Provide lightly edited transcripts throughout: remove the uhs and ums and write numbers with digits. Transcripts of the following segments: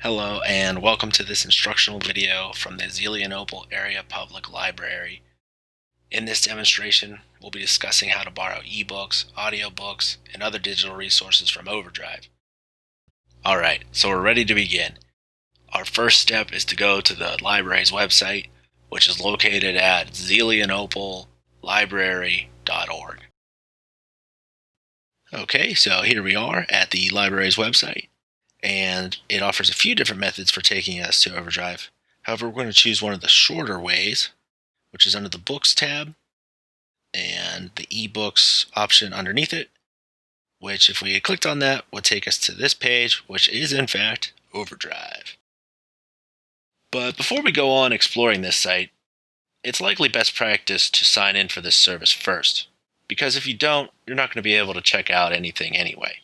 Hello and welcome to this instructional video from the Zelienople Area Public Library. In this demonstration, we'll be discussing how to borrow ebooks, audiobooks, and other digital resources from OverDrive. Alright, so we're ready to begin. Our first step is to go to the library's website, which is located at ZelienopleLibrary.org. Okay, so here we are at the library's website, and it offers a few different methods for taking us to OverDrive. However, we're going to choose one of the shorter ways, which is under the Books tab, and the eBooks option underneath it, which if we had clicked on that would take us to this page, which is in fact OverDrive. But before we go on exploring this site, it's likely best practice to sign in for this service first, because if you don't, you're not going to be able to check out anything anyway.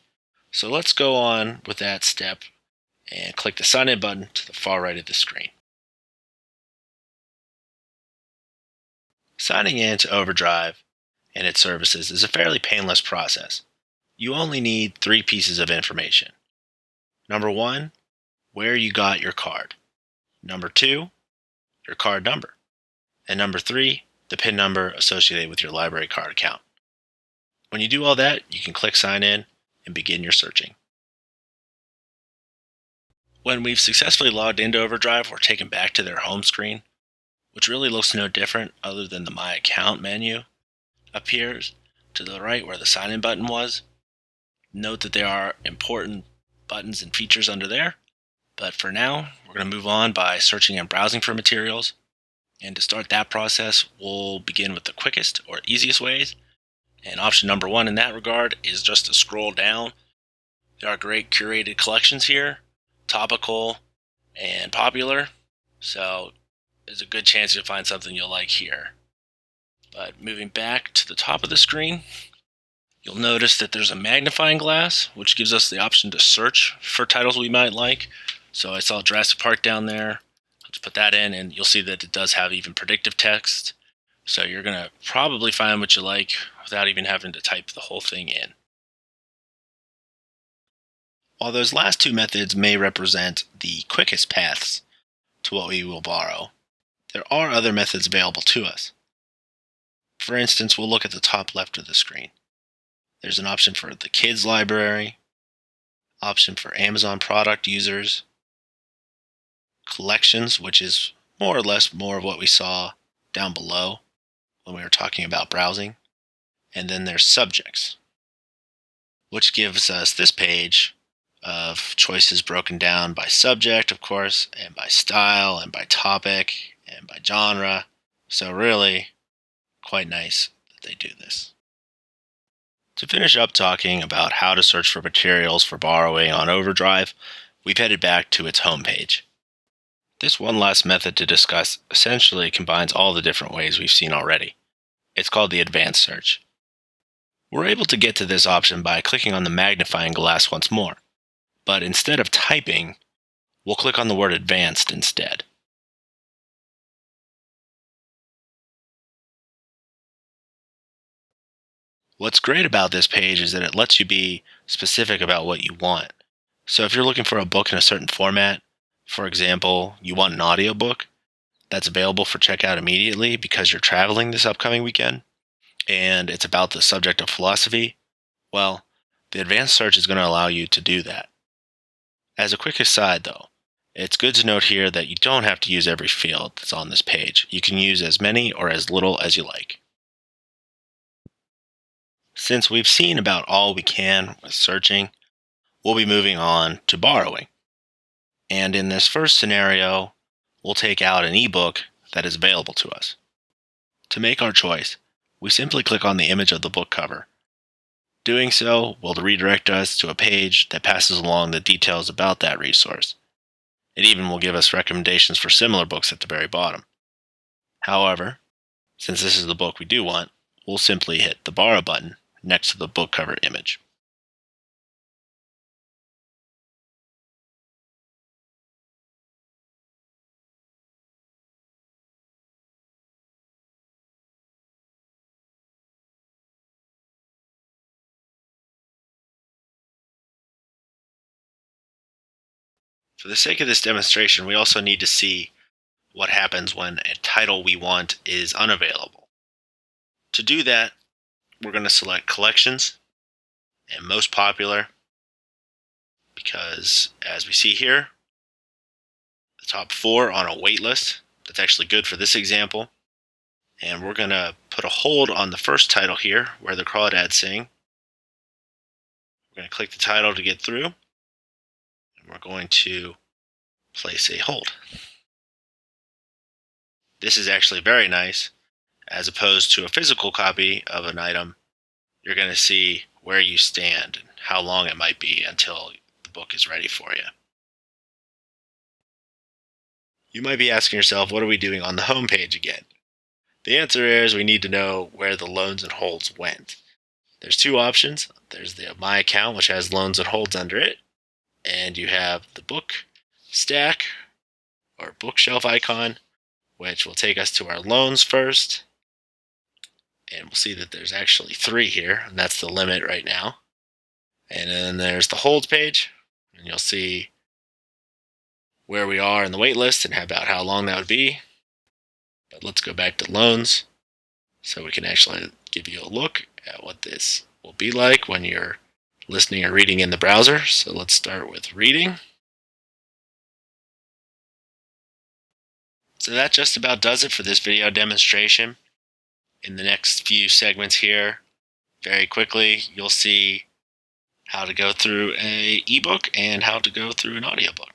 So let's go on with that step and click the sign in button to the far right of the screen. Signing in to OverDrive and its services is a fairly painless process. You only need 3 pieces of information. Number 1, where you got your card. Number 2, your card number. And number 3, the PIN number associated with your library card account. When you do all that, you can click sign in and begin your searching. When we've successfully logged into OverDrive, we're taken back to their home screen, which really looks no different other than the My Account menu appears to the right where the sign in button was. Note that there are important buttons and features under there, but for now, we're going to move on by searching and browsing for materials. And to start that process, we'll begin with the quickest or easiest ways. And option number 1 in that regard is just to scroll down. There are great curated collections here, topical and popular, so there's a good chance you'll find something you'll like here. But moving back to the top of the screen, you'll notice that there's a magnifying glass, which gives us the option to search for titles we might like. So I saw Jurassic Park down there. Let's put that in, and you'll see that it does have even predictive text. So you're going to probably find what you like without even having to type the whole thing in. While those last 2 methods may represent the quickest paths to what we will borrow, there are other methods available to us. For instance, we'll look at the top left of the screen. There's an option for the kids library, option for Amazon product users, collections, which is more or less more of what we saw down below when we were talking about browsing, and then there's subjects, which gives us this page of choices broken down by subject, of course, and by style, and by topic, and by genre. So really, quite nice that they do this. To finish up talking about how to search for materials for borrowing on OverDrive, we've headed back to its homepage. This one last method to discuss essentially combines all the different ways we've seen already. It's called the advanced search. We're able to get to this option by clicking on the magnifying glass once more, but instead of typing, we'll click on the word advanced instead. What's great about this page is that it lets you be specific about what you want. So if you're looking for a book in a certain format, for example, you want an audiobook that's available for checkout immediately because you're traveling this upcoming weekend, and it's about the subject of philosophy, well, the advanced search is going to allow you to do that. As a quick aside though, it's good to note here that you don't have to use every field that's on this page. You can use as many or as little as you like. Since we've seen about all we can with searching, we'll be moving on to borrowing. And in this first scenario, we'll take out an ebook that is available to us. To make our choice, we simply click on the image of the book cover. Doing so will redirect us to a page that passes along the details about that resource. It even will give us recommendations for similar books at the very bottom. However, since this is the book we do want, we'll simply hit the borrow button next to the book cover image. For the sake of this demonstration, we also need to see what happens when a title we want is unavailable. To do that, we're going to select Collections and Most Popular, because as we see here, the top 4 on a wait list. That's actually good for this example. And we're going to put a hold on the first title here, Where the Crawdads Sing. We're going to click the title to get through, and we're going to place a hold. This is actually very nice. As opposed to a physical copy of an item, you're going to see where you stand and how long it might be until the book is ready for you. You might be asking yourself, what are we doing on the home page again? The answer is we need to know where the loans and holds went. There's 2 options. There's the My Account, which has loans and holds under it, and you have the book stack or bookshelf icon, which will take us to our loans first. And we'll see that there's actually 3 here, and that's the limit right now. And then there's the holds page, and you'll see where we are in the wait list and about how long that would be. But let's go back to loans so we can actually give you a look at what this will be like when you're listening or reading in the browser. So let's start with reading. So that just about does it for this video demonstration. In the next few segments here, very quickly, you'll see how to go through an ebook and how to go through an audiobook.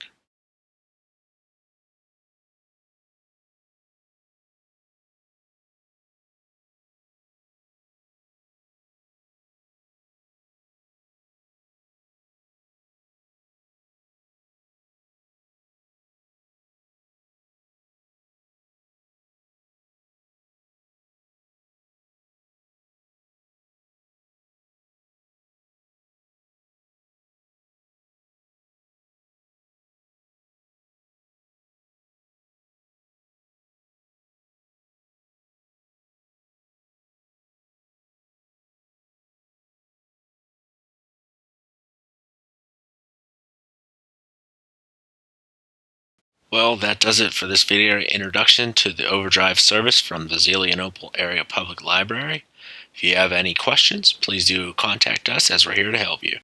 Well, that does it for this video introduction to the OverDrive service from the Zelienople Area Public Library. If you have any questions, please do contact us, as we're here to help you.